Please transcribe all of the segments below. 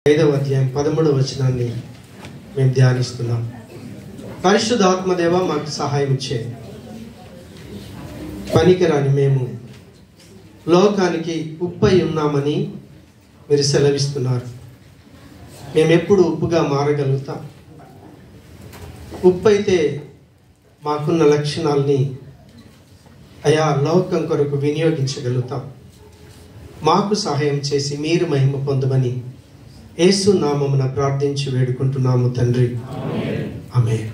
5వ అధ్యాయం 13వ వచనాన్ని మేము ధ్యానిస్తున్నాం. పరిశుద్ధాత్మదేవ మాకు సహాయం చేయండి. పనికిరాని మేము లోకానికి ఉప్పై ఉన్నామని మీరు సెలవిస్తున్నారు. మేము ఎప్పుడు ఉప్పుగా మారగలుగుతాం? ఉప్పు అయితే మాకున్న లక్షణాలని అయా లోకం కొరకు వినియోగించగలుగుతాం. మాకు సహాయం చేసి మీరు మహిమ పొందమని యేసు నామమున ప్రార్థించి వేడుకుంటున్నాము తండ్రి, ఆమేన్.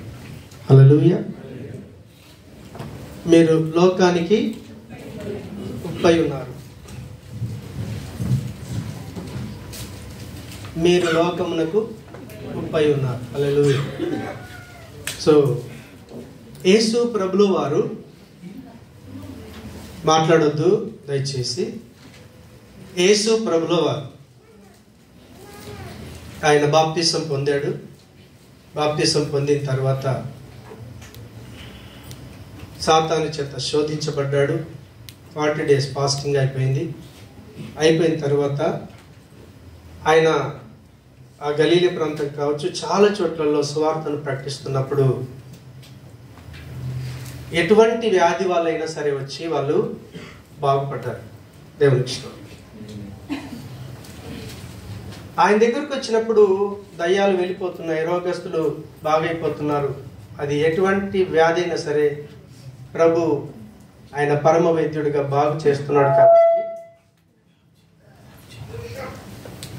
హల్లెలూయా. మీరు లోకానికి ఉప్పై ఉన్నారు. మీరు లోకమునకు ఉప్పై ఉన్నారు. హల్లెలూయా. సో యేసు ప్రభులు వారు మాట్లాడొద్దు దయచేసి. యేసు ప్రభుల వారు ఆయన బాప్తిసం పొందాడు. బాప్తిసం పొందిన తర్వాత సాతాను చేత శోధించబడ్డాడు. 40 days ఫాస్టింగ్ అయిపోయిన తర్వాత ఆయన ఆ గలీలీ ప్రాంతం కావచ్చు చాలా చోట్లలో సువార్తను ప్రకటిస్తున్నప్పుడు ఎటువంటి వ్యాధి వాళ్ళైనా సరే వచ్చి వాళ్ళు బాగుపడ్డారు. దేవునికి స్తోత్రం. ఆయన దగ్గరకు వచ్చినప్పుడు దయ్యాలు వెళ్ళిపోతున్నాయి, రోగస్తులు బాగైపోతున్నారు. అది ఎటువంటి వ్యాధి అయినా సరే ప్రభు ఆయన పరమ వైద్యుడిగా బాగు చేస్తున్నాడు కాబట్టి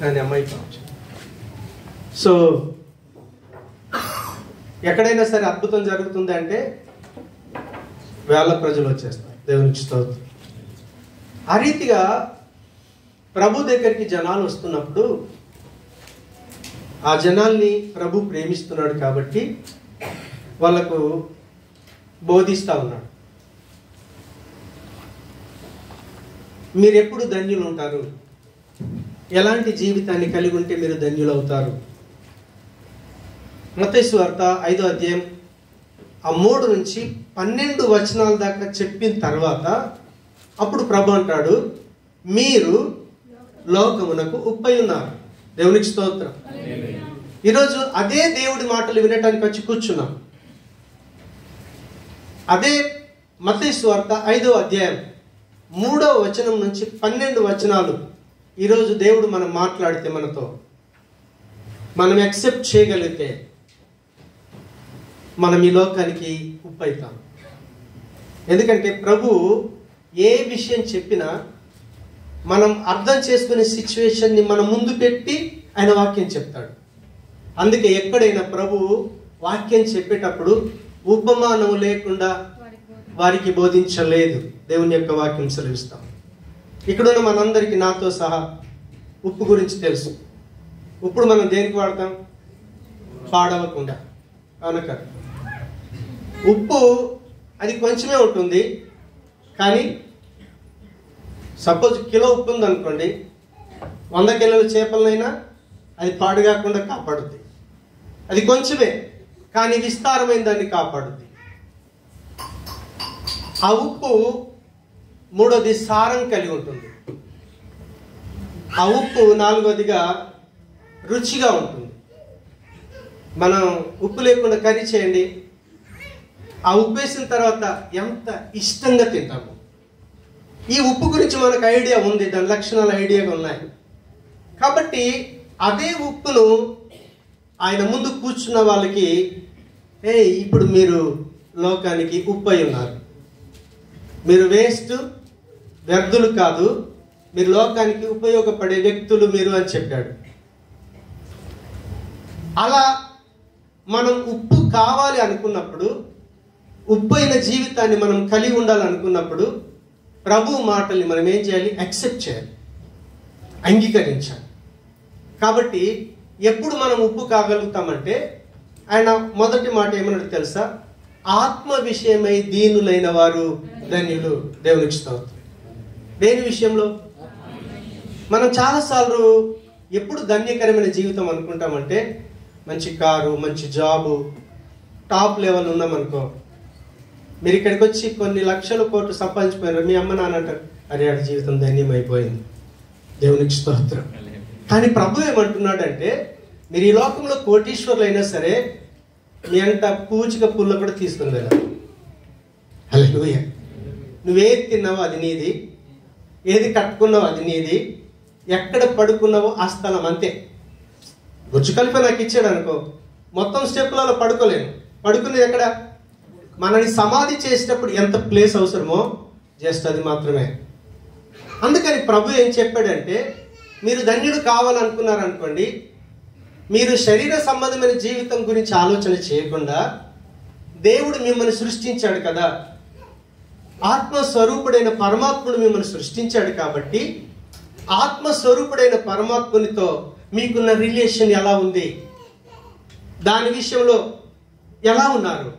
దాని అమ్మాయి కావచ్చు. సో ఎక్కడైనా సరే అద్భుతం జరుగుతుంది అంటే వేల ప్రజలు వచ్చేస్తారు. దేవునికి స్తోత్రం. ఆ రీతిగా ప్రభు దగ్గరికి జనాలు వస్తున్నప్పుడు ఆ జనాల్ని ప్రభు ప్రేమిస్తున్నాడు కాబట్టి వాళ్ళకు బోధిస్తూ ఉన్నాడు. మీరు ఎప్పుడు ధన్యులు ఉంటారు, ఎలాంటి జీవితాన్ని కలిగి ఉంటే మీరు ధన్యులు అవుతారు. మత్తయి సువార్త 5వ అధ్యాయం 3 నుంచి 12 వచనాల దాకా చెప్పిన తర్వాత అప్పుడు ప్రభు అంటాడు, మీరు లోకమునకు ఉప్పై ఉన్నారు. దేవునికి స్తోత్రం. ఈరోజు అదే దేవుడి మాటలు వినటానికి వచ్చి కూర్చున్నాం. అదే మత్తయి సువార్త 5వ అధ్యాయం 3వ వచనం నుంచి 12 వచనాలు ఈరోజు దేవుడు మనం మాట్లాడితే మనతో మనం యాక్సెప్ట్ చేయగలిగితే మనం ఈ లోకానికి ఉప్పు అవుతాం. ఎందుకంటే ప్రభు ఏ విషయం చెప్పినా మనం అర్థం చేసుకునే సిచ్యువేషన్ని మన ముందు పెట్టి ఆయన వాక్యం చెప్తాడు. అందుకే ఎక్కడైనా ప్రభు వాక్యం చెప్పేటప్పుడు ఉపమానం లేకుండా వారికి బోధించలేదు. దేవుని యొక్క వాక్యం సెలవిస్తాం. ఇక్కడున్న మనందరికీ నాతో సహా ఉప్పు గురించి తెలుసు. ఇప్పుడు మనం దేనికి వాడతాం? పాడవకుండా. కనుక ఉప్పు అది కొంచెమే ఉంటుంది, కానీ సపోజ్ కిలో ఉప్పు ఉందనుకోండి, 100 కిలోల చేపలనైనా అది పాడు కాకుండా కాపాడుద్ది. అది కొంచెమే కానీ విస్తారమైన దాన్ని కాపాడుద్ది. ఆ ఉప్పు మూడోది సారం కలిగి ఉంటుంది. ఆ ఉప్పు నాలుగోదిగా రుచిగా ఉంటుంది. మనం ఉప్పు లేకుండా కర్రీ చేయండి, ఆ ఉప్పు వేసిన తర్వాత ఎంత ఇష్టంగా తింటాము. ఈ ఉప్పు గురించి మనకు ఐడియా ఉంది, దాని లక్షణాలు ఐడియాగా ఉన్నాయి. కాబట్టి అదే ఉప్పును ఆయన ముందు కూర్చున్న వాళ్ళకి, ఇప్పుడు మీరు లోకానికి ఉప్పు అయి ఉన్నారు, మీరు వేస్ట్ వ్యర్థులు కాదు, మీరు లోకానికి ఉపయోగపడే వ్యక్తులు మీరు అని చెప్పాడు. అలా మనం ఉప్పు కావాలి అనుకున్నప్పుడు, ఉప్పు అయిన జీవితాన్ని మనం కలిగి ఉండాలనుకున్నప్పుడు ప్రభు మాటల్ని మనం ఏం చేయాలి? యాక్సెప్ట్ చేయాలి, అంగీకరించాలి. కాబట్టి ఎప్పుడు మనం ఉప్పు కాగలుగుతామంటే ఆయన మొదటి మాట ఏమన్నాడు తెలుసా? ఆత్మ విషయమై దీనులైన వారు ధన్యులు. దేవునికి స్తోత్రం. దేని విషయంలో? మనం చాలాసార్లు ఎప్పుడు ధన్యకరమైన జీవితం అనుకుంటామంటే మంచి కారు, మంచి జాబు, టాప్ లెవెల్ ఉన్నామనుకో, మీరు ఇక్కడికి వచ్చి కొన్ని లక్షల కోట్లు సంపాదించిపోయినారు, మీ అమ్మ నాన్న అంటారు, అరే ఆడి జీవితం ధన్యమైపోయింది. దేవునికి స్తోత్రం. కానీ ప్రభు ఏమంటున్నాడంటే, మీరు ఈ లోకంలో కోటీశ్వర్లు అయినా సరే మీ అంట పూచిక పుల్ల కూడా తీసుకుని వెళ్ళాలి. హల్లెలూయా. నువ్వేది తిన్నావో అది నీది, ఏది కట్టుకున్నావో అది నీది, ఎక్కడ పడుకున్నావో ఆ స్థలం అంతే. బుర్జ్ ఖలీఫా నాకు ఇచ్చాడు అనుకో, మొత్తం స్టెప్లలో పడుకోలేను. పడుకునేది ఎక్కడ? మనని సమాధి చేసేటప్పుడు ఎంత ప్లేస్ అవసరమో జస్ట్ అది మాత్రమే. అందుకని ప్రభు ఏం చెప్పాడంటే, మీరు ధన్యుడు కావాలనుకున్నారనుకోండి, మీరు శరీర సంబంధమైన జీవితం గురించి ఆలోచన చేయకుండా, దేవుడు మిమ్మల్ని సృష్టించాడు కదా, ఆత్మస్వరూపుడైన పరమాత్ముడు మిమ్మల్ని సృష్టించాడు కాబట్టి, ఆత్మస్వరూపుడైన పరమాత్మునితో మీకున్న రిలేషన్ ఎలా ఉంది, దాని విషయంలో ఎలా ఉన్నారు,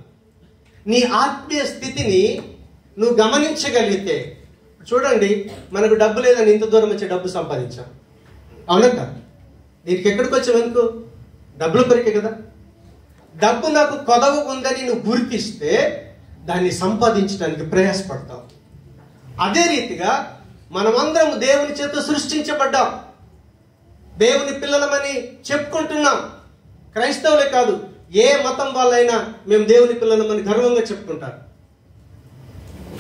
నీ ఆత్మీయ స్థితిని నువ్వు గమనించగలిగితే, చూడండి, మనకు డబ్బు లేదని ఇంత దూరం వచ్చి డబ్బు సంపాదించాం, అవునా కాదు? దీనికి ఎక్కడికి వచ్చావు? ఎందుకు? డబ్బుల కొరికే కదా. డబ్బు నాకు కొదవ ఉందని నువ్వు గుర్తిస్తే దాన్ని సంపాదించడానికి ప్రయాసపడతావు. అదే రీతిగా మనమందరం దేవుని చేత సృష్టించబడ్డాం, దేవుని పిల్లలమని చెప్పుకుంటున్నాం. క్రైస్తవులే కాదు, ఏ మతం వాళ్ళైనా మేము దేవుని పిల్లలమని గర్వంగా చెప్పుకుంటారు.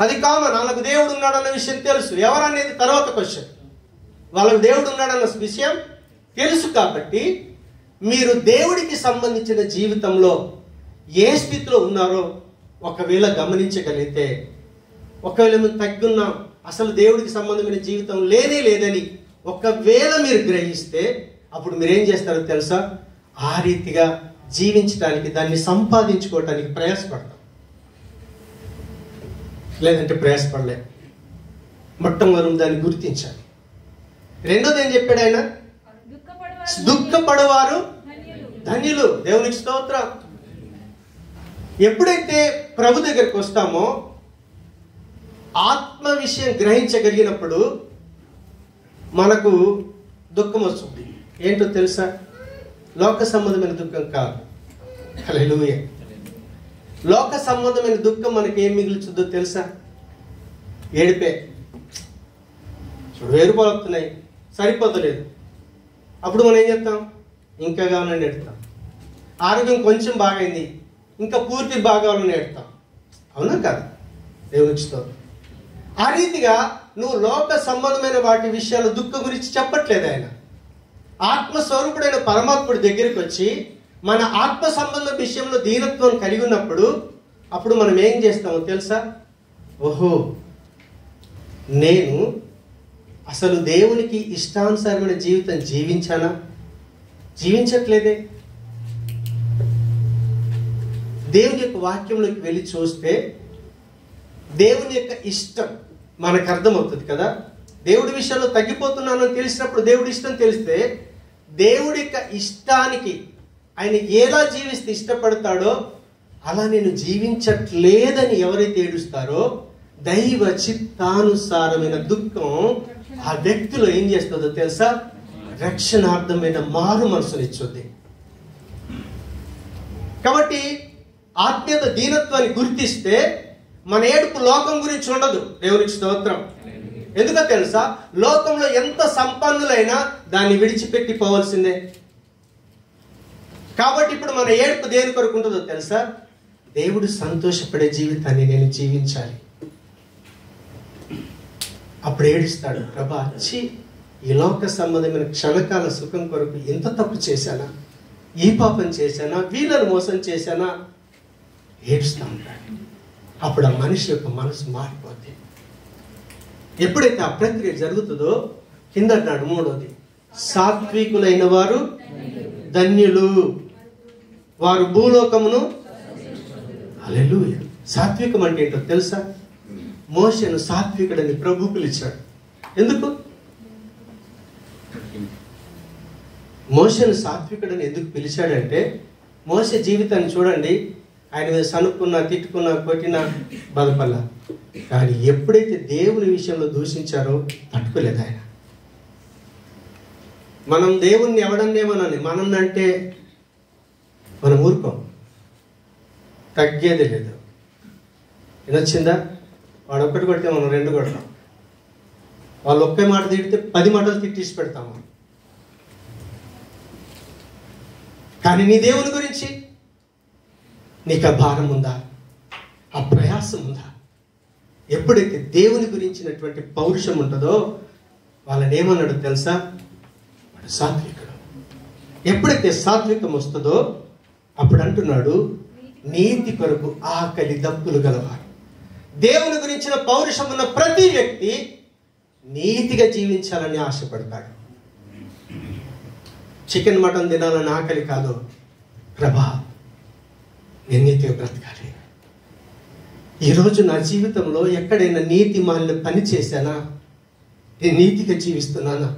అది కామన్. వాళ్ళకు దేవుడు ఉన్నాడన్న విషయం తెలుసు. ఎవరనేది తర్వాత క్వశ్చన్. వాళ్ళకు దేవుడు ఉన్నాడన్న విషయం తెలుసు కాబట్టి మీరు దేవుడికి సంబంధించిన జీవితంలో ఏ స్థితిలో ఉన్నారో ఒకవేళ గమనించగలిగితే, ఒకవేళ మేము తగ్గున్నాం, అసలు దేవుడికి సంబంధమైన జీవితం లేనే లేదని ఒకవేళ మీరు గ్రహిస్తే, అప్పుడు మీరేం చేస్తారో తెలుసా? ఆ రీతిగా జీవించడానికి, దాన్ని సంపాదించుకోవటానికి ప్రయాసపడతాం. లేదంటే ప్రయాసపడలే. మొట్టమొదటి దాన్ని గుర్తించాలి. రెండోది ఏం చెప్పాడు ఆయన? దుఃఖపడవారు ధన్యులు. దేవునికి స్తోత్రం. ఎప్పుడైతే ప్రభు దగ్గరికి వస్తామో, ఆత్మ విషయం గ్రహించగలిగినప్పుడు మనకు దుఃఖం వస్తుంది. ఏంటో తెలుసా? లోక సంబంధమైన దుఃఖం కాదు. హల్లెలూయా. లోక సంబంధమైన దుఃఖం మనకి ఏం మిగులుతుందో తెలుసా? ఏడిపే. చూడు, 1000 రూపాయలు వస్తున్నాయి, సరిపోతలేదు. అప్పుడు మనం ఏం చేస్తాం? ఇంకా కావాలని ఎడతాం. ఆరోగ్యం కొంచెం బాగైంది, ఇంకా పూర్తి బాగాలని ఎడతాం, అవునా కాదు? దేవునికి స్తోత్రం. ఆ రీతిగా నువ్వు లోక సంబంధమైన వాటి విషయాలు దుఃఖం గురించి చెప్పట్లేదు. ఆయన ఆత్మస్వరూపుడైన పరమాత్ముడి దగ్గరికి వచ్చి మన ఆత్మ సంబంధం విషయంలో దీనత్వం కలిగి ఉన్నప్పుడు, అప్పుడు మనం ఏం చేస్తామో తెలుసా? ఓహో, నేను అసలు దేవునికి ఇష్టానుసారమైన జీవితం జీవించానా? జీవించట్లేదే. దేవుని యొక్క వాక్యంలోకి వెళ్ళి చూస్తే దేవుని యొక్క ఇష్టం మనకు అర్థమవుతుంది కదా. దేవుడి విషయంలో తగ్గిపోతున్నానని తెలిసినప్పుడు, దేవుడి ఇష్టం తెలిస్తే, దేవుడి యొక్క ఇష్టానికి ఆయన ఎలా జీవిస్తే ఇష్టపడతాడో అలా నేను జీవించట్లేదని ఎవరైతే ఏడుస్తారో, దైవ చిత్తానుసారమైన దుఃఖం ఆ వ్యక్తిలో ఏం చేస్తుందో తెలుసా? రక్షణార్థమైన మారు మనసునిచ్చుద్ది. కాబట్టి ఆత్మీయత దీనత్వాన్ని గుర్తిస్తే మన ఏడుపు లోకం గురించి ఉండదు. దేవునికి స్తోత్రం. ఎందుకో తెలుసా? లోకంలో ఎంత సంపన్నులైనా దాన్ని విడిచిపెట్టి పోవాల్సిందే. కాబట్టి ఇప్పుడు మన ఏడుపు దేని కొరకు ఉంటుందో తెలుసా? దేవుడు సంతోషపడే జీవితాన్ని నేను జీవించాలి. అప్పుడు ఏడుస్తాడు, ప్రభా, వచ్చి ఈ లోక సంబంధమైన క్షణకాల సుఖం కొరకు ఎంత తప్పు చేశానా, ఈ పాపం చేశానా, వీళ్ళను మోసం చేశానా, ఏడుస్తూ ఉంటాడు. అప్పుడు ఆ మనిషి యొక్క మనసు మారిపోద్ది. ఎప్పుడైతే ఆ ప్రక్రియ జరుగుతుందో, కింద అంటాడు మూడోది, సాత్వికులైన వారు ధన్యులు, వారు భూలోకమును. హల్లెలూయా. సాత్వికం అంటే ఏంటో తెలుసా? మోషేను సాత్వికుడని ప్రభు పిలిచాడు. ఎందుకు? మోషేను సాత్వికుడని ఎందుకు పిలిచాడంటే, మోషే జీవితాన్ని చూడండి, ఆయన మీద సనుక్కున్నా, తిట్టుకున్నా, కొట్టినా బాధపడలా. కానీ ఎప్పుడైతే దేవుని విషయంలో దూషించారో తట్టుకోలేదు ఆయన. మనం దేవుణ్ణి ఎవడన్నేమోనని మనన్నంటే మనం ఊరుకోం, తగ్గేదే లేదు. ఏదొచ్చిందా? వాడు ఒక్కటి కొడితే మనం 2 కొడతాం. వాళ్ళు ఒకే మాట తిడితే 10 మాటలు తిట్టేసి పెడతాము. కానీ నీ దేవుని గురించి నీకు ఆ భారం ఉందా, ఆ ప్రయాసం ఉందా? ఎప్పుడైతే దేవుని గురించినటువంటి పౌరుషం ఉంటుందో వాళ్ళని ఏమన్నాడు తెలుసా? వాడు సాత్వికుడు. ఎప్పుడైతే సాత్వికం వస్తుందో అప్పుడు అంటున్నాడు, నీతి కొరకు ఆకలి దప్పులు గలవారు. దేవుని గురించిన పౌరుషం ఉన్న ప్రతి వ్యక్తి నీతిగా జీవించాలని ఆశపడతాడు. చికెన్ మటన్ తినాలని ఆకలి కాదు, ప్రభా నేను నీతిగా బ్రతకాలి. ఈరోజు నా జీవితంలో ఎక్కడైనా నీతి మాలిన పని చేశానా? నేను నీతిగా జీవిస్తున్నానా?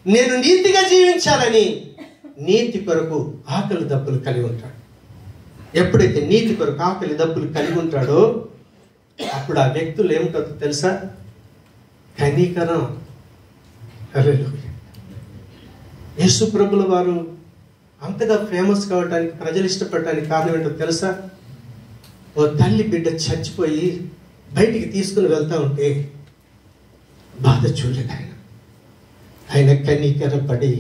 నేను నీతిగా జీవించాలని నీతి కొరకు ఆకలి దప్పులు కలిగి ఉంటాడు. ఎప్పుడైతే నీతి కొరకు ఆకలి దప్పులు కలిగి ఉంటాడో అప్పుడు ఆ వ్యక్తులు ఏముంటుందో తెలుసా? కనికరం. హల్లెలూయా. యేసు ప్రభుల వారు అంతగా ఫేమస్ కావడానికి, ప్రజలు ఇష్టపడటానికి కారణం ఏంటో తెలుసా? ఓ తల్లి బిడ్డ చచ్చిపోయి బయటికి తీసుకుని వెళ్తా ఉంటే బాధ చూడలేదు ఆయన కనికరపడి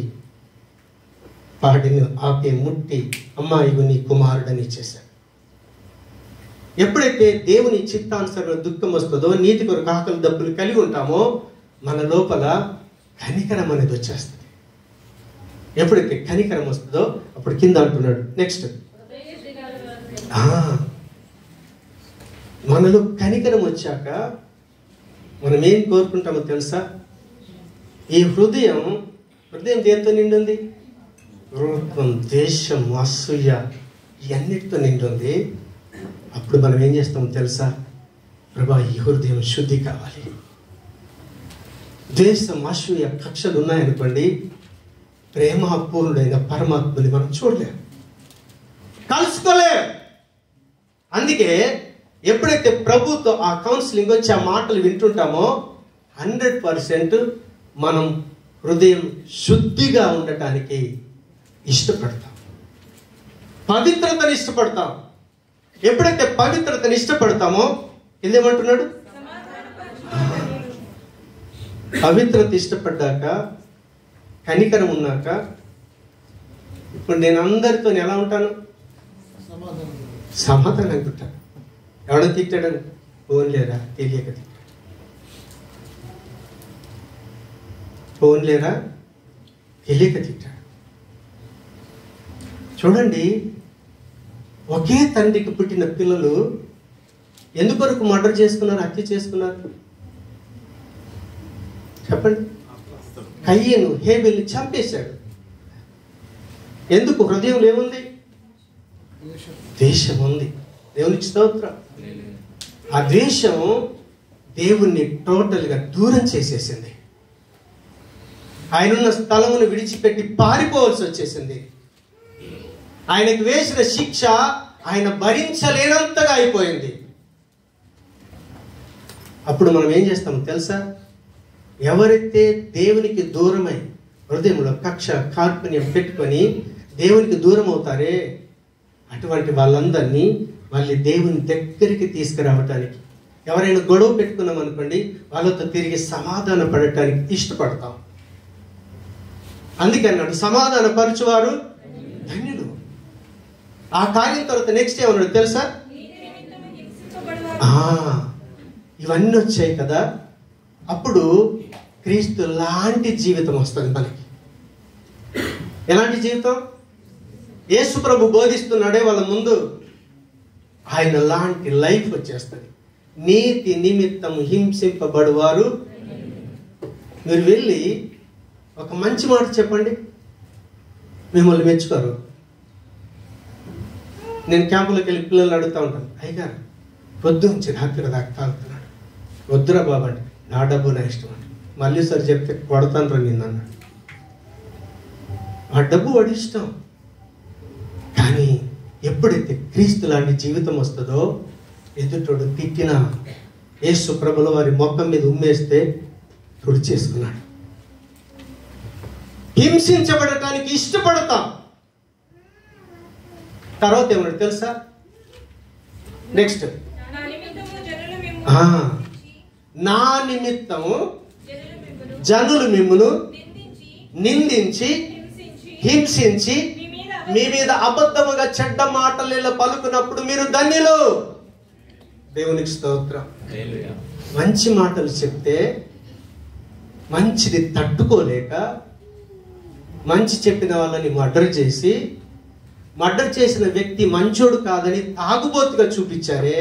పాడిని ఆపి ముట్టి, అమ్మాయి నీ కుమారుడని ఇచ్చేశాడు. ఎప్పుడైతే దేవుని చిత్తానుసరణ దుఃఖం వస్తుందో, నీతి కొరకు ఆకలి దప్పులు కలిగి ఉంటామో మన లోపల కనికరం అనేది వచ్చేస్తుంది. ఎప్పుడైతే కనికరం వస్తుందో అప్పుడు కింద అంటున్నాడు నెక్స్ట్, మనలో కనికరం వచ్చాక మనం ఏం కోరుకుంటామో తెలుసా? ఈ హృదయం దేంతో నిండుంది? క్రోధం, ద్వేషం, అసూయ ఇవన్నిటితో నిండుంది. అప్పుడు మనం ఏం చేస్తామో తెలుసా? ప్రభా ఈ హృదయం శుద్ధి కావాలి. ద్వేషం, అసూయ, కక్షలు ఉన్నాయనుకోండి, ప్రేమపూర్ణుడైన పరమాత్మని మనం చూడలేం, కలుసుకోలేం. అందుకే ఎప్పుడైతే ప్రభుతో ఆ కౌన్సిలింగ్ వచ్చి ఆ మాటలు వింటుంటామో 100% మనం హృదయం శుద్ధిగా ఉండటానికి ఇష్టపడతాం, పవిత్రతను ఇష్టపడతాం. ఎప్పుడైతే పవిత్రతను ఇష్టపడతామో ఇదేమంటున్నాడు? పవిత్రత ఇష్టపడ్డాక, కనికరం ఉన్నాక, ఇప్పుడు నేను అందరితో ఎలా ఉంటాను? సమాధానం అనుకుంటాను. ఎవడో తిట్టాడని ఫోన్ లేరా తెలియక తిట్టాడు, ఫోన్ లేరా తెలియక తిట్టాడు. చూడండి, ఒకే తండ్రికి పుట్టిన పిల్లలు ఎందుకొరకు మర్డర్ చేసుకున్నారు, హత్య చేసుకున్నారు? చెప్పండి. కయ్యను హేబెల్ని చంపేశాడు. ఎందుకు? హృదయంలో ఏముంది? ద్వేషం ఉంది. దేవునికి స్తోత్రం. ఆ ద్వేషం దేవుణ్ణి టోటల్గా దూరం చేసేసింది. ఆయనున్న స్థలమును విడిచిపెట్టి పారిపోవాల్సి వచ్చేసింది. ఆయనకు వేసిన శిక్ష ఆయన భరించలేనంతగా అయిపోయింది. అప్పుడు మనం ఏం చేస్తాం తెలుసా? ఎవరైతే దేవునికి దూరమై హృదయంలో కక్ష, కార్పణ్యం పెట్టుకొని దేవునికి దూరం అవుతారే, అటువంటి వాళ్ళందరినీ మళ్ళీ దేవుని దగ్గరికి తీసుకురావటానికి, ఎవరైనా గొడవ పెట్టుకున్నాం అనుకోండి, వాళ్ళతో తిరిగి సమాధాన పడటానికి ఇష్టపడతాం. అందుకే అన్నాడు, సమాధాన పరచువారు ధన్యులు. ఆ కార్యం తర్వాత నెక్స్ట్ ఏమన్నాడు తెలుసా? ఇవన్నీ వచ్చాయి కదా, అప్పుడు క్రీస్తు లాంటి జీవితం వస్తుంది మనకి. ఎలాంటి జీవితం? యేసు ప్రభు బోధిస్తున్నాడే వాళ్ళ ముందు, ఆయన లాంటి లైఫ్ వచ్చేస్తుంది. నీతి నిమిత్తం హింసింపబడువారు. మీరు వెళ్ళి ఒక మంచి మాట చెప్పండి, మిమ్మల్ని మెచ్చుకోరు. నేను క్యాంపులోకి వెళ్ళి పిల్లల్ని అడుగుతూ ఉంటాను, అయ్యగారు పొద్దు నుంచి రాత్రి దాకా తాగుతున్నాడు, వద్దురా బాబు అంటే, నా డబ్బు నా ఇష్టం అండి. మళ్ళీ సరి చెప్తే కొడతాను రా నిన్ను అన్నాడు. ఆ డబ్బు వాడి ఇష్టం. కానీ ఎప్పుడైతే క్రీస్తు లాంటి జీవితం వస్తుందో, ఎదుటోడు తిట్టిన యేసు ప్రభుల వారి మొక్కం మీద ఉమ్మేస్తే తుడిచేసుకున్నాడు. హింసించబడటానికి ఇష్టపడతాం. తర్వాత ఏమన్నాడు తెలుసా? నెక్స్ట్, నా నిమిత్తము జనులు మిమ్మును నిందించి హింసించి మీ మీద అబద్ధముగా చెడ్డ మాటలు పలుకున్నప్పుడు మీరు ధన్యులు. దేవునికి స్తోత్రం. మంచి మాటలు చెప్తే మంచిది తట్టుకోలేక మంచి చెప్పిన వాళ్ళని మర్డర్ చేసిన వ్యక్తి మంచోడు కాదని తాగుబోతుగా చూపించారే.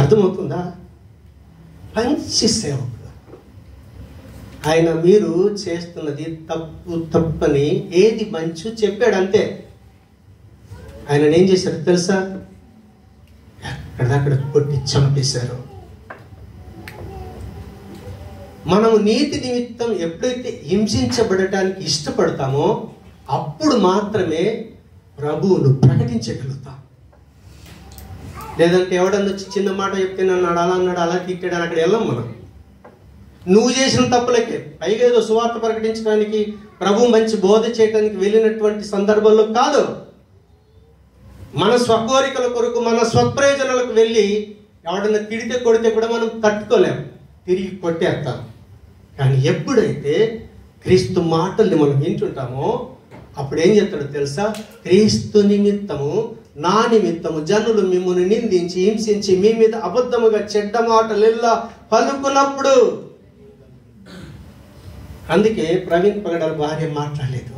అర్థమవుతుందా? మంచి సేవకుడు ఆయన. మీరు చేస్తున్నది తప్పని ఏది మంచో చెప్పాడు అంతే. ఆయన ఏం చేశారు తెలుసా? ఎక్కడక్కడ కొట్టి చంపేశారు. మనం నీతి నిమిత్తం ఎప్పుడైతే హింసించబడటానికి ఇష్టపడతామో అప్పుడు మాత్రమే ప్రభువును ప్రకటించగలుగుతాం. లేదంటే ఎవడన్నా వచ్చి చిన్న మాట చెప్తే అన్నాడు, అలా అన్నాడు, అలా తిట్టాడు, అక్కడ వెళ్ళాం మనం. నువ్వు చేసిన తప్పులకే పైగా ఏదో సువార్త ప్రకటించడానికి, ప్రభు మంచి బోధ చేయడానికి వెళ్ళినటువంటి సందర్భంలో కాదు. మన స్వకోరికల కొరకు, మన స్వప్రయోజనాలకు వెళ్ళి ఎవడన్నా తిడితే కొడితే కూడా మనం తట్టుకోలేము, తిరిగి కొట్టేస్తాం. కానీ ఎప్పుడైతే క్రీస్తు మాటల్ని మనం వింటుంటామో అప్పుడు ఏం చెప్తాడో తెలుసా? క్రీస్తు నిమిత్తము, నా నిమిత్తము జనులు మిమ్మల్ని నిందించి హింసించి మీ మీద అబద్ధముగా చెడ్డ మాటలు పలుకున్నప్పుడు. అందుకే ప్రవీణ్ పగడాల భార్య మాట్లాడలేదు.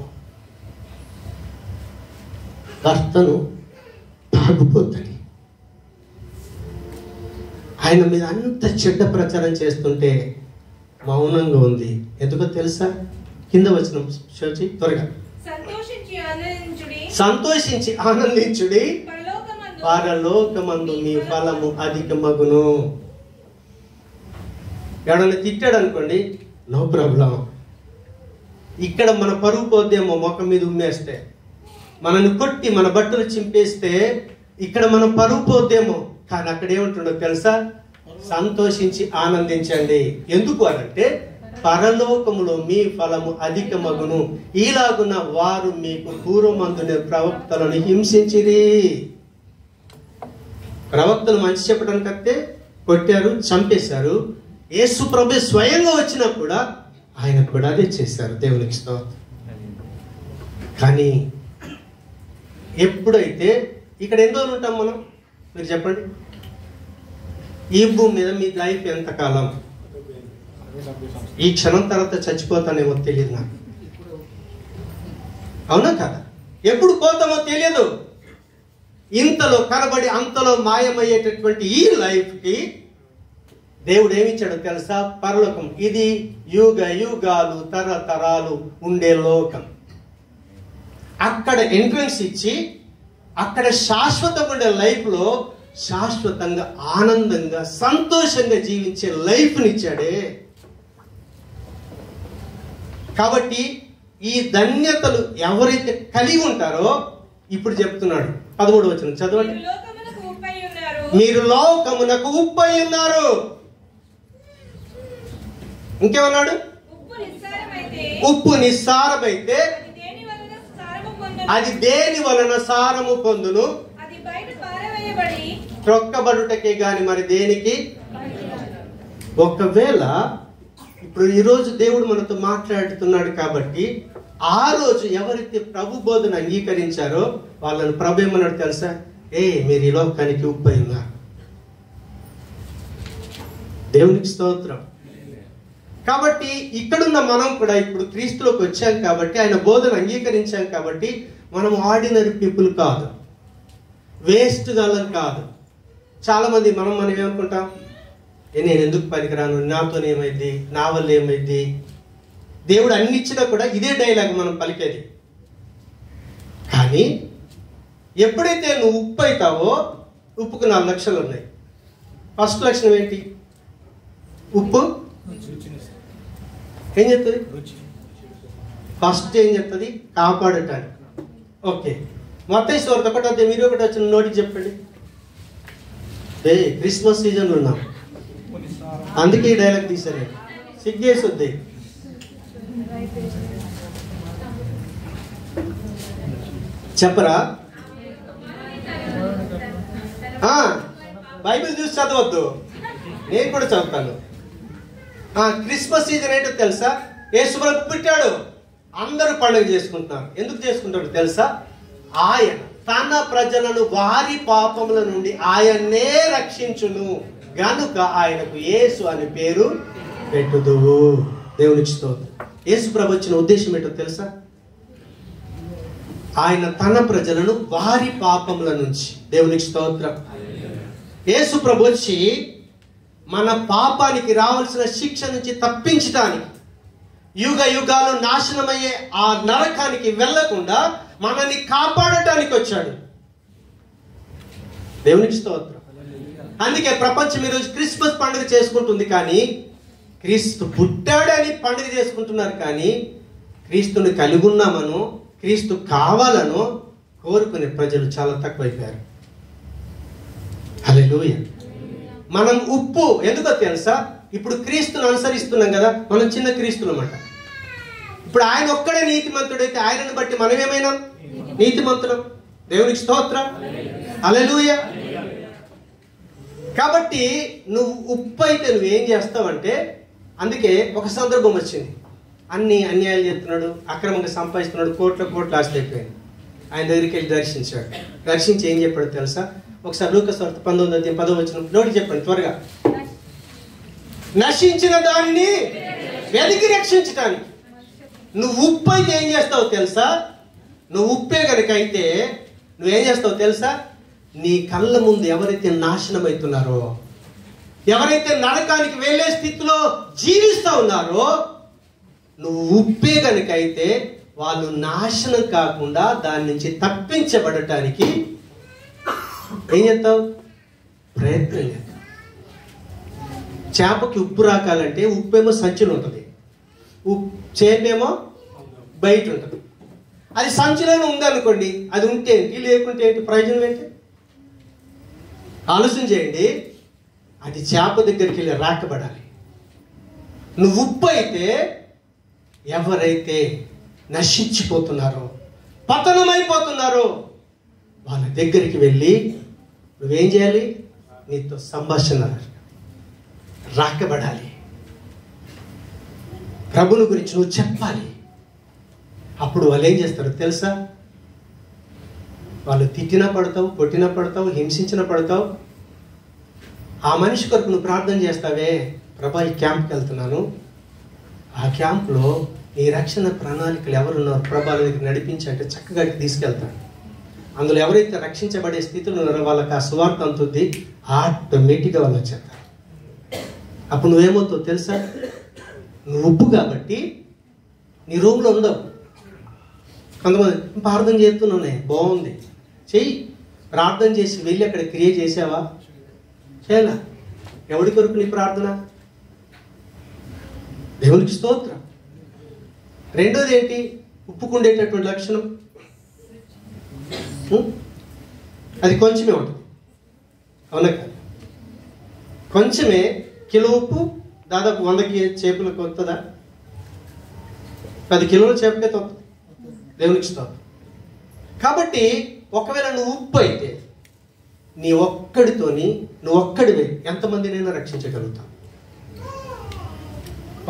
భర్తను తాగుపోతుంది. ఆయన మీద అంత చెడ్డ ప్రచారం చేస్తుంటే మౌనంగా ఉంది. ఎందుకో తెలుసా? కింద వచ్చిన శోచి త్వరగా. సంతోషించి ఆనందించుడి, పరలోకమందు మీ ఫలము అధికమగును. ఎవడన్నా తిట్టాడు అనుకోండి, నో ప్రాబ్లం. ఇక్కడ మన పరువు పోద్దేమో, మొఖం మీద ఉమ్మేస్తే, మనల్ని కొట్టి మన బట్టలు చింపేస్తే ఇక్కడ మన పరువు పోద్దేమో. కానీ అక్కడ ఏముంటుండో తెలుసా? సంతోషించి ఆనందించండి. ఎందుకు అనంటే పరలోకములో మీ ఫలము అధికమగును. ఈలాగున వారు మీకు పూర్వమందునే ప్రవక్తలను హింసించిరి. ప్రవక్తలు మంచి చెప్పడానికి వస్తే కొట్టారు, చంపేశారు. యేసు ప్రభు స్వయంగా వచ్చినా కూడా ఆయన కూడా అదే చేశారు. దేవునికి స్తోత్రం. కానీ ఎప్పుడైతే ఇక్కడ ఎన్ని రోజులు ఉంటాం మనం? మీరు చెప్పండి. ఈ భూమి మీద మీ లైఫ్ ఎంతకాలం? ఈ క్షణం తర్వాత చచ్చిపోతానేమో తెలియదు నాకు. అవునా కదా? ఎప్పుడు పోతామో తెలియదు. ఇంతలో కనబడి అంతలో మాయమయ్యేటటువంటి ఈ లైఫ్కి దేవుడు ఏమిచ్చాడో తెలుసా? పరలోకం. ఇది యుగ యుగాలు తరతరాలు ఉండే లోకం. అక్కడ ఎంట్రన్స్ ఇచ్చి అక్కడ శాశ్వతంగా ఉండే లైఫ్లో శాశ్వతంగా ఆనందంగా సంతోషంగా జీవించే లైఫ్ని ఇచ్చాడే. కాబట్టి ఈ ధన్యతలు ఎవరైతే కలిగి ఉంటారో ఇప్పుడు చెప్తున్నాడు 13వ వచనం చదవండి. మీరు లోకమునకు ఉప్పై ఉన్నారు. ఇంకేమన్నాడు? ఉప్పు నిస్సారమైతే అది దేని వలన సారము పొందును? త్రొక్కబడుటకే గాని మరి దేనికి? ఒకవేళ ఇప్పుడు ఈరోజు దేవుడు మనతో మాట్లాడుతున్నాడు కాబట్టి ఆ రోజు ఎవరైతే ప్రభు బోధన అంగీకరించారో వాళ్ళని ప్రభు ఏమన్నాడు తెలుసా? మీరు ఈ లోకానికి ఉప్పై ఉన్నారు. దేవునికి స్తోత్రం. కాబట్టి ఇక్కడున్న మనం కూడా ఇప్పుడు క్రీస్తులోకి వచ్చాం కాబట్టి, ఆయన బోధన అంగీకరించాం కాబట్టి మనం ఆర్డినరీ పీపుల్ కాదు, వేస్ట్ గాలం కాదు. చాలా మంది మనం ఏమనుకుంటాం? నేను ఎందుకు పనికిరాను, నాతోనేమైంది, నా వల్ల ఏమైంది. దేవుడు అన్ని ఇచ్చినా కూడా ఇదే డైలాగ్ మనం పలికేది. కానీ ఎప్పుడైతే నువ్వు ఉప్పు అవుతావో, ఉప్పుకు 4 లక్షలు ఉన్నాయి. ఫస్ట్ లక్షణం ఏంటి? ఉప్పు ఏం చెప్తుంది? ఫస్ట్ ఏం చెప్తుంది? కాపాడటానికి. ఓకే, మత్తయి సువార్త 1:21 నోటికి చెప్పండి. క్రిస్మస్ సీజన్లో ఉన్నాం, అందుకే ఈ డైలాగ్ తీసారు. సిగ్గేసి వద్దే. చెప్పరా? బైబిల్ చూసి చదవద్దు, నేను కూడా చదువుతాను. క్రిస్మస్ సీజన్ ఏంటో తెలుసా? యేసు ప్రభు పుట్టాడు. అందరూ పండుగ చేసుకుంటున్నారు. ఎందుకు చేసుకుంటారు తెలుసా? ఆయన తన ప్రజలను వారి పాపముల నుండి ఆయన్నే రక్షించును గనుక ఆయనకు యేసు అనే పేరు పెట్టుదువు. దేవునికి స్తోత్రం. యేసు ప్రభు వచ్చిన ఉద్దేశం ఏంటో తెలుసా? ఆయన తన ప్రజలను వారి పాపముల నుంచి, దేవునికి స్తోత్రం, యేసు ప్రభు వచ్చి మన పాపానికి రావాల్సిన శిక్ష నుంచి తప్పించడానికి, యుగ యుగాలు నాశనమయ్యే ఆ నరకానికి వెళ్లకుండా మనల్ని కాపాడటానికి వచ్చాడు. దేవునికి స్తోత్రం. అందుకే ప్రపంచం ఈరోజు క్రిస్మస్ పండుగ చేసుకుంటుంది, కానీ క్రీస్తు పుట్టాడని పండుగ చేసుకుంటున్నారు. కానీ క్రీస్తుని కలిగి ఉన్నామనో క్రీస్తు కావాలనో కోరుకునే ప్రజలు చాలా తక్కువైపోయారు. హల్లెలూయా. మనం ఉప్పు ఎందుకో తెలుసా? ఇప్పుడు క్రీస్తుని అనుసరిస్తున్నాం కదా, మనం చిన్న క్రీస్తులు అన్నమాట. ఇప్పుడు ఆయన ఒక్కడే నీతిమంతుడైతే ఆయనను బట్టి మనం ఏమైనా నీతిమంతులం. దేవునికి స్తోత్రం. హల్లెలూయా. కాబట్టి నువ్వు ఉప్పు అయితే నువ్వేం చేస్తావంటే, అందుకే ఒక సందర్భం వచ్చింది, అన్ని అన్యాయాలు చేస్తున్నాడు, అక్రమంగా సంపాదిస్తున్నాడు, కోట్ల ఆస్తి అయిపోయింది. ఆయన దగ్గరికి వెళ్ళి దర్శించాడు. దర్శించి ఏం చెప్పాడు తెలుసా? ఒకసారి లూకాసు వార్త 19:10 నోటి చెప్పండి త్వరగా. నశించిన దానిని వెతికి రక్షించటానికి. నువ్వు ఉప్పు అయితే ఏం చేస్తావు తెలుసా? నువ్వు ఉప్పే కనుక అయితే నువ్వేం చేస్తావు తెలుసా? నీ కళ్ళ ముందు ఎవరైతే నాశనం అవుతున్నారో, ఎవరైతే నరకానికి వెళ్ళే స్థితిలో జీవిస్తూ ఉన్నారో, నువ్వు ఉప్పే కనుక అయితే వాళ్ళు నాశనం కాకుండా దాని నుంచి తప్పించబడటానికి ఏం చేస్తావు? ప్రయత్నం చేస్తావు. చేపకి ఉప్పు రాకాలంటే ఉప్పేమో సంచిలో ఉంటుంది, చేపేమో బయట ఉంటుంది. అది సంచిలోనే ఉందనుకోండి, అది ఉంటే ఏంటి, లేకుంటే ఏంటి, ప్రయోజనం ఏంటి? ఆలోచన చేయండి. అది చేప దగ్గరికి వెళ్ళి రాకబడాలి. నువ్వు ఉప్పు అయితే ఎవరైతే నశించిపోతున్నారో, పతనమైపోతున్నారో వాళ్ళ దగ్గరికి వెళ్ళి నువ్వేం చేయాలి? నీతో సంభాషణ రాకబడాలి. ప్రభుని గురించి నువ్వు చెప్పాలి. అప్పుడు వాళ్ళు ఏం చేస్తారు తెలుసా? వాళ్ళు తిట్టినా పడతావు, కొట్టినా పడతావు, హింసించినా పడతావు. ఆ మనిషి కొరకు నువ్వు ప్రార్థన చేస్తావే, ప్రభా ఈ క్యాంప్కి వెళ్తున్నాను, ఆ క్యాంప్లో నీ రక్షణ ప్రణాళికలు ఎవరున్నారు ప్రభా దగ్గర నడిపించి అంటే చక్కగా తీసుకెళ్తాను. అందులో ఎవరైతే రక్షించబడే స్థితిలో ఉన్నారో వాళ్ళకి ఆ సువార్త అంతుంది, ఆటోమేటిక్గా వాళ్ళు వచ్చేస్తారు. అప్పుడు నువ్వేమవుతావు తెలుసా? నువ్వు ఉప్పు కాబట్టి నీ రూమ్లో ఉండవు. కొంతమంది ప్రార్థన చేస్తున్నానే, బాగుంది, చెయ్యి. ప్రార్థన చేసి వెళ్ళి అక్కడ క్రియ చేసావా? చేయాలా? ఎవడి కొరకు నీ ప్రార్థన? దేవునికి స్తోత్రం. రెండోది ఏంటి? ఉప్పుకుండేటటువంటి లక్షణం అది కొంచెమే ఉంటుంది, అవునా కాదు? కొంచెమే. కిలో ఉప్పు దాదాపు 100 చేపలకు వస్తుందా? 10 కిలోల చేపకే తొక్కుతుంది. దేవునికి స్తోత్రం. కాబట్టి ఒకవేళ నువ్వు ఉప్పు అయితే నీ ఒక్కడితోని, నువ్వు ఒక్కడివే ఎంతమందినైనా రక్షించగలుగుతావు.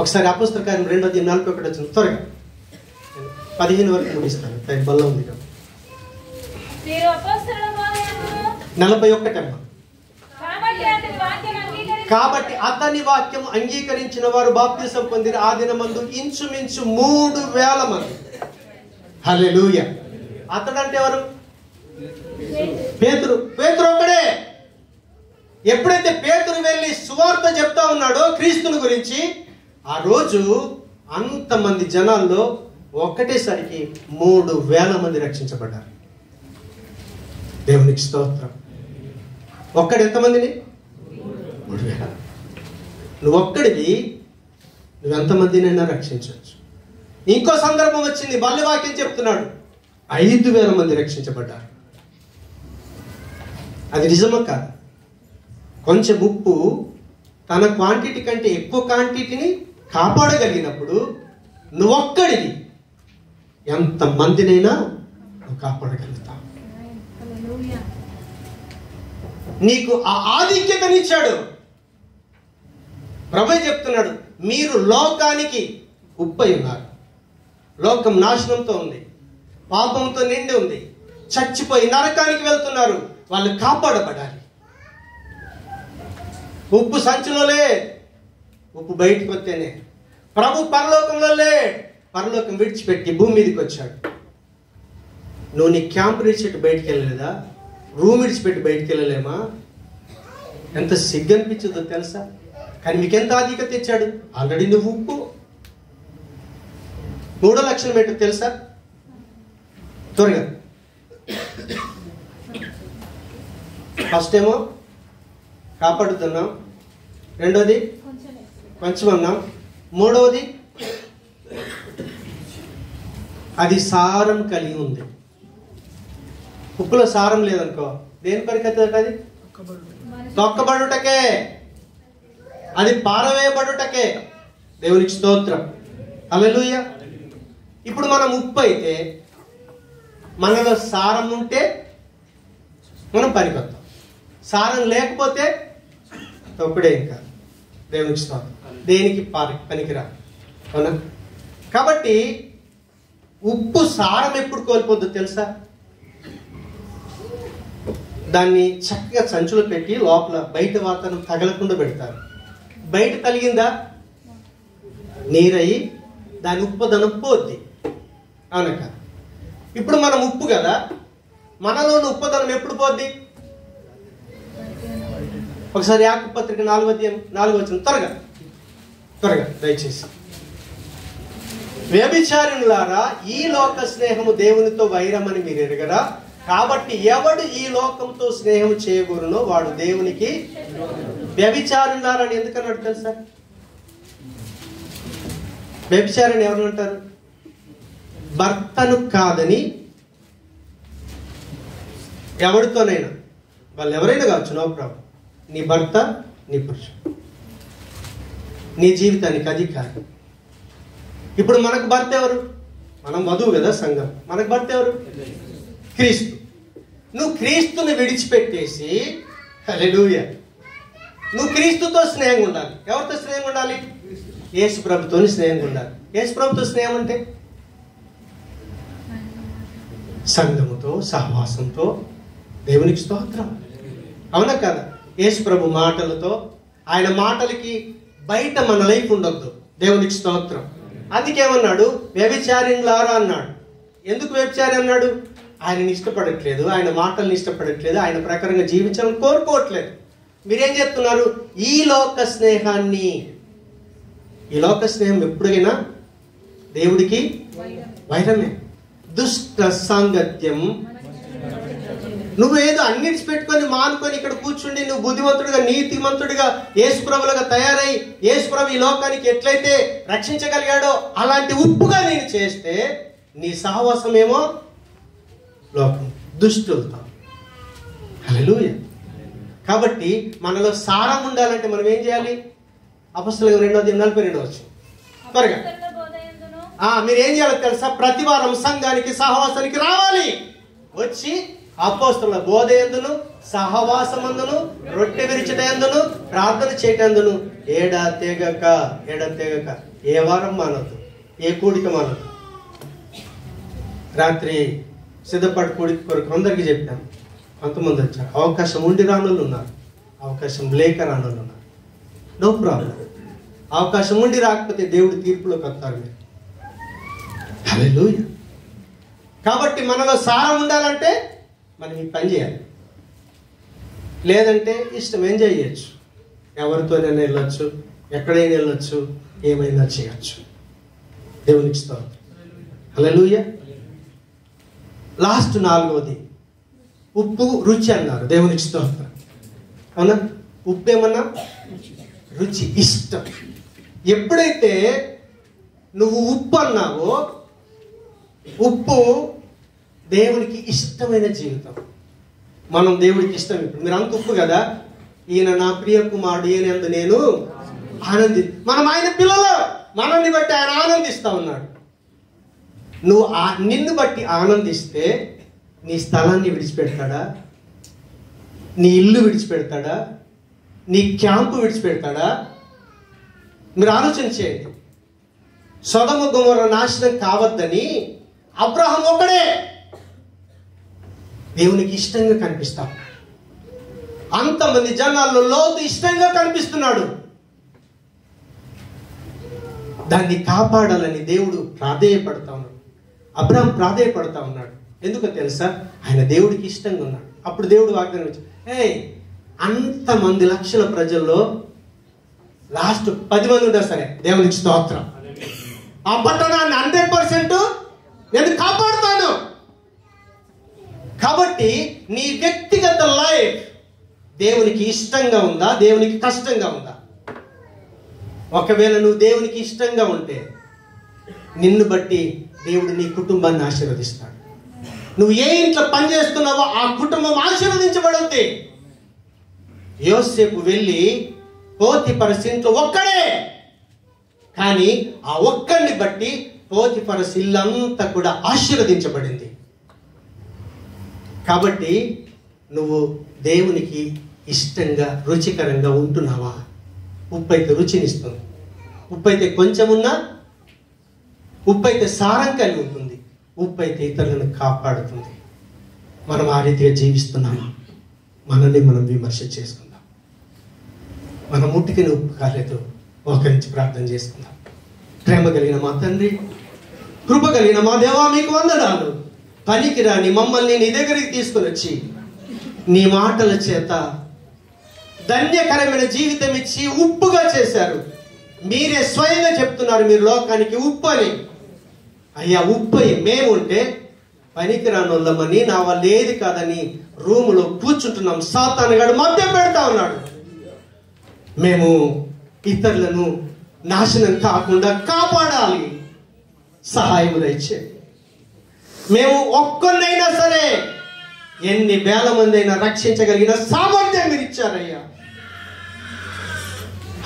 ఒకసారి అపోస్తల కార్యం 2:41 వచ్చింది, త్వరగా 15 వరకు ముగిస్తాను, బల్ల ఉంది కదా. 41 అమ్మా. కాబట్టి అతని వాక్యం అంగీకరించిన వారు బాప్తిసం పొందిన ఆ దినమందు ఇంచుమించు 3,000 మంది. హల్లెలూయా. అతడంటే ఎవరు? పేతురు. పేతురు ఒక్కడే. ఎప్పుడైతే పేతురు వెళ్ళి సువార్త చెప్తా ఉన్నాడో క్రీస్తుని గురించి, ఆ రోజు అంతమంది జనాల్లో ఒకటేసరికి 3,000 మంది రక్షించబడ్డారు. దేవునికి స్తోత్రం. ఒక్కడు ఎంతమందిని? 3,000. నువ్వు ఒక్కడివి నువ్వెంతమందినైనా రక్షించవచ్చు. ఇంకో సందర్భం వచ్చింది, బల్లి వాక్యం చెప్తున్నాడు, 5,000 మంది రక్షించబడ్డారు. అది నిజమా కాదు? కొంచెం ఉప్పు తన క్వాంటిటీ కంటే ఎక్కువ క్వాంటిటీని కాపాడగలిగినప్పుడు నువ్వొక్కడివి ఎంతమందినైనా నువ్వు కాపాడగలుగుతావు. నీకు ఆ ఆధిక్యతనిచ్చాడు. ప్రభువు చెప్తున్నాడు, మీరు లోకానికి ఉప్పై ఉన్నారు. లోకం నాశనంతో ఉంది, పాపంతో నిండి ఉంది, చచ్చిపోయి నరకానికి వెళ్తున్నారు. వాళ్ళు కాపాడబడాలి. ఉప్పు సంచులోలే, ఉప్పు బయటకు వస్తేనే. ప్రభు పరలోకంలోలే, పరలోకం విడిచిపెట్టి భూమి మీదకి వచ్చాడు. నువ్వు నీ క్యాంప్ విడిచిపెట్టి బయటికి వెళ్ళలేదా? రూమ్ విడిచిపెట్టి బయటికి వెళ్ళలేమా? ఎంత సిగ్గు అనిపించదో తెలుసా? కానీ మీకెంత ఆధిక్యత ఇచ్చాడు. ఆల్రెడీ నువ్వు ఉప్పు. 3వ లక్షణం ఏంటో తెలుసా? త్వరగా. ఫస్ట్ ఏమో కాపాడుతున్నాం, రెండోది కొంచెం అన్నాం, మూడవది అది సారం కలిగి ఉంది. ఉప్పులో సారం లేదనుకో, దేని పరికైతుంది? అది తొక్కబడుటకే, అది పారవేయబడుటకే. దేవునికి స్తోత్రం, హల్లెలూయా. ఇప్పుడు మనం ఉప్పు అయితే మనలో సారం ఉంటే మనం పనికొస్తాం, సారం లేకపోతే తొక్కుడే. ఇంకా దేవునికి స్తోత్రం, దేనికి పనికిరా, అవునా? కాబట్టి ఉప్పు సారం ఎప్పుడు కోల్పోద్దో తెలుసా? దాన్ని చక్కగా సంచులో పెట్టి లోపల బయట వాతావరణం తగలకుండా పెడతారు. బయట తగిలిందా నీరయ్యి దాని ఉప్పుదనం పోద్ది, అవునా కదా? ఇప్పుడు మనం ఉప్పు కదా, మనలోని ఉప్పుదనం ఎప్పుడు పోద్ది? ఒకసారి యాకోబు పత్రిక 4:4 త్వరగా దయచేసి. వ్యభిచారిణులారా, ఈ లోక స్నేహము దేవునితో వైరమని మీరు ఎరుగరా? కాబట్టి ఎవడు ఈ లోకంతో స్నేహం చేయకూరునో వాడు దేవునికి వ్యభిచారిణులారని ఎందుకన్నాడు తెలుసా? వ్యభిచారిని ఎవరు అంటారు? భర్తను కాదని ఎవరితోనైనా, వాళ్ళు ఎవరైనా కావచ్చు, నో ప్రాబ్లం. నీ భర్త, నీ పురుషుడు, నీ జీవితానికి అధికారి. ఇప్పుడు మనకు భర్త ఎవరు? మనం వధువు కదా, సంఘం. మనకు భర్త ఎవరు? క్రీస్తు. నువ్వు క్రీస్తుని విడిచిపెట్టేసి, హల్లెలూయా, నువ్వు క్రీస్తుతో స్నేహంగా ఉండాలి. ఎవరితో స్నేహంగా ఉండాలి? యేసు ప్రభుతో స్నేహంగా ఉండాలి. యేసు ప్రభుతో స్నేహం అంటే సంఘముతో, సహవాసంతో. దేవునికి స్తోత్రం, అవునా కదా? యేసు ప్రభు మాటలతో, ఆయన మాటలకి బయట మన లైఫ్ ఉండొద్దు. దేవునికి స్తోత్రం. అందుకేమన్నాడు? వ్యభిచారిణులారా అన్నాడు. ఎందుకు వ్యభిచారి అన్నాడు? ఆయనని ఇష్టపడట్లేదు, ఆయన మాటల్ని ఇష్టపడట్లేదు, ఆయన ప్రకారంగా జీవించాలని కోరుకోవట్లేదు. మీరేం చెప్తున్నారు? ఈ లోక స్నేహాన్ని. ఈ లోక స్నేహం ఎప్పుడైనా దేవుడికి వైరమే. దుష్ట సాంగత్యం. నువ్వేదో అన్నిటి పెట్టుకొని మానుకొని ఇక్కడ కూర్చుండి నువ్వు బుద్ధిమంతుడిగా, నీతిమంతుడిగా, యేసుప్రభులుగా తయారై యేసుప్రభు ఈ లోకానికి ఎట్లయితే రక్షించగలిగాడో అలాంటి ఉప్పుగా నేను చేస్తే నీ సహవాసం ఏమో లోకం, దుష్టులతో. హల్లెలూయా. కాబట్టి మనలో సారం ఉండాలంటే మనం ఏం చేయాలి? అపొస్తలుల 2:42 త్వరగా. మీరు ఏం చేయాలో తెలుసా? ప్రతి వారం సంఘానికి, సహవాసానికి రావాలి. వచ్చి అపొస్తలుల బోధ యందును, సహవాసమందును, రొట్టె విరుచుటయందును, ప్రార్థన చేయటందును ఏడతెగక ఏ వారం మానొద్దు, ఏ కూడిక మానొద్దు. రాత్రి సిద్ధపాటు కూడిక కొరకు అందరికీ చెప్పాను. కొంతమంది వచ్చారు. అవకాశం ఉండి రానోళ్ళు ఉన్నారు, అవకాశం లేక రానోళ్ళు ఉన్నారు. No problem. అవకాశం ఉండి రాకపోతే దేవుడి తీర్పులోకి వస్తారు మీరు. హల్లెలూయా. కాబట్టి మనలో సారం ఉండాలంటే మనం ఈ పని చేయాలి. లేదంటే ఇష్టం ఎంజాయ్ చేయొచ్చు, ఎవరితోనైనా వెళ్ళొచ్చు, ఎక్కడైనా వెళ్ళొచ్చు, ఏమైనా చేయొచ్చు. దేవునికి స్తోత్రం, హల్లెలూయా. లాస్ట్ 4వది ఉప్పు, రుచి అన్నారు. దేవునికి స్తోత్రం, అవునా? ఉప్పు ఏమన్నా? రుచి, ఇష్టం. ఎప్పుడైతే నువ్వు ఉప్పు అన్నావో, ఉప్పు దేవునికి ఇష్టమైన జీవితం. మనం దేవుడికి ఇష్టం. ఇప్పుడు మీరు అంత ఉప్పు కదా, ఈయన నా ప్రియ కుమారుడు, ఈయన నేను మనం ఆయన పిల్లలు, మనల్ని బట్టి ఆయన ఆనందిస్తా ఉన్నాడు. నువ్వు నిన్ను బట్టి ఆనందిస్తే నీ స్థలాన్ని విడిచిపెడతాడా? నీ ఇల్లు విడిచిపెడతాడా? నీ క్యాంపు విడిచిపెడతాడా? మీరు ఆలోచన చేయండి. సొదొమ గొమొర్రా నాశనం కావద్దని అబ్రహాం ఒక్కడే దేవునికి ఇష్టంగా కనిపిస్తాం. అంతమంది జనాల్లో లోతు ఇష్టంగా కనిపిస్తున్నాడు. దాన్ని కాపాడాలని దేవుడు ప్రాధేయపడతా ఉన్నాడు. అబ్రహాం ప్రాధేయపడతా ఉన్నాడు. ఎందుకో తెలుసా? ఆయన దేవుడికి ఇష్టంగా ఉన్నాడు. అప్పుడు దేవుడు వాగ్దానం ఇచ్చాడు, అంతమంది లక్షల ప్రజల్లో లాస్ట్ 10 మంది ఉంటారు, సరే దేవునికి స్తోత్రం, ఆ పట్టణాన్ని 100% నేను కాపాడుతాను. కాబట్టి నీ వ్యక్తిగత లైఫ్ దేవునికి ఇష్టంగా ఉందా, దేవునికి కష్టంగా ఉందా? ఒకవేళ నువ్వు దేవునికి ఇష్టంగా ఉంటే నిన్ను బట్టి దేవుడు నీ కుటుంబాన్ని ఆశీర్వదిస్తాడు. నువ్వు ఏ ఇంట్లో పనిచేస్తున్నావో ఆ కుటుంబం ఆశీర్వదించబడుద్ది. యోసేపు వెళ్ళి పోతిఫర ఇంట్లో ఒక్కడే, కానీ ఆ ఒక్కడిని బట్టి పోతిఫర ఇల్లంతా కూడా ఆశీర్వదించబడింది. కాబట్టి నువ్వు దేవునికి ఇష్టంగా రుచికరంగా ఉంటున్నావా? ఉప్పు అయితే రుచినిస్తుంది. ఉప్పు అయితే కొంచెం ఉన్నా, ఉప్పు అయితే సారం కలిగి ఉంటుంది, ఉప్పు అయితే ఇతరులను కాపాడుతుంది. మనం ఆ రీతిగా జీవిస్తున్నామా? మనల్ని మనం విమర్శ చేసుకుందాం. మన ముట్టికి ఉప్పు కాలేదు, ఒకరించి ప్రార్థన చేసుకుందాం. ప్రేమ కలిగిన మా తండ్రి, కృప కలిగిన మా దేవా, మీకు వందనాలు. పనికిరాని మమ్మల్ని నీ దగ్గరికి తీసుకుని వచ్చి నీ మాటల చేత ధన్యకరమైన జీవితం ఇచ్చి ఉప్పుగా చేశారు. మీరే స్వయంగా చెప్తున్నారు మీరు లోకానికి ఉప్పు అని. అయ్యా, ఉప్పు మేము ఉంటే పనికిరానోళ్ళమని, నా వాళ్ళు ఏది కాదని రూములో కూర్చుంటున్నాం. సాతానుగాడు మధ్య పెడతా ఉన్నాడు. మేము ఇతరులను నాశనం కాకుండా కాపాడాలి, సహాయం దయచేయండి. మేము ఒక్కరినైనా సరే ఎన్ని వేల మంది అయినా రక్షించగలిగిన సామర్థ్యం మీరు ఇచ్చారయ్యా.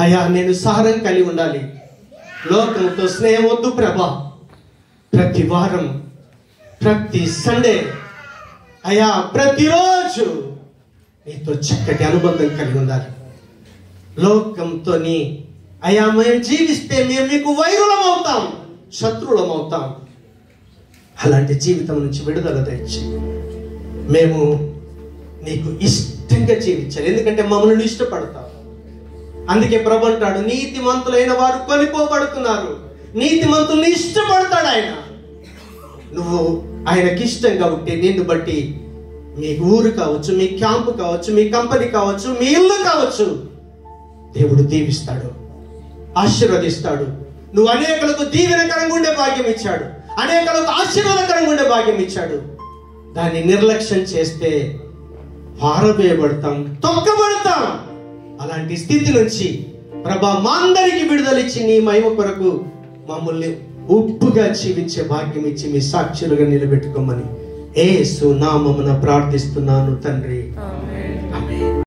అయ్యా, నేను సారం కలిగి ఉండాలి. లోకంతో స్నేహం వద్దు ప్రభా. ప్రతి వారం, ప్రతి సండే, అయ్యా ప్రతిరోజు నీతో చక్కటి అనుబంధం కలిగి ఉండాలి. లోకంతో అయ్యా మేము జీవిస్తే మేము మీకు వైరులం అవుతాం, శత్రువులం అవుతాం. అలాంటి జీవితం నుంచి విడుదల తెచ్చి మేము నీకు ఇష్టంగా జీవించాలి. ఎందుకంటే మమ్మల్ని ఇష్టపడతావు. అందుకే ప్రభు అంటాడు, నీతిమంతులైన వారు కొనిపోబడుతున్నారు. నీతిమంతుల్ని ఇష్టపడతాడు ఆయన. నువ్వు ఆయనకి ఇష్టంగా ఉంటే నిన్ను బట్టి మీ ఊరు కావచ్చు, మీ క్యాంపు కావచ్చు, మీ కంపెనీ కావచ్చు, మీ ఇల్లు కావచ్చు, దేవుడు దీవిస్తాడు, ఆశీర్వదిస్తాడు. నువ్వు అనేకులకు దీవెనకరంగా ఉండే భాగ్యం ఇచ్చాడు, అనేకులకు ఆశీర్వాదకరంగా ఉండే భాగ్యం ఇచ్చాడు. దాన్ని నిర్లక్ష్యం చేస్తే పారవేయబడతాం, తొక్కబడతాం. అలాంటి స్థితి నుంచి ప్రభా మా అందరికి విడుదలిచ్చి నీ మహిమ కొరకు మమ్మల్ని ఉప్పుగా జీవించే భాగ్యం ఇచ్చి మీ సాక్షులుగా నిలబెట్టుకోమని యేసు నామమున ప్రార్థిస్తున్నాను తండ్రి.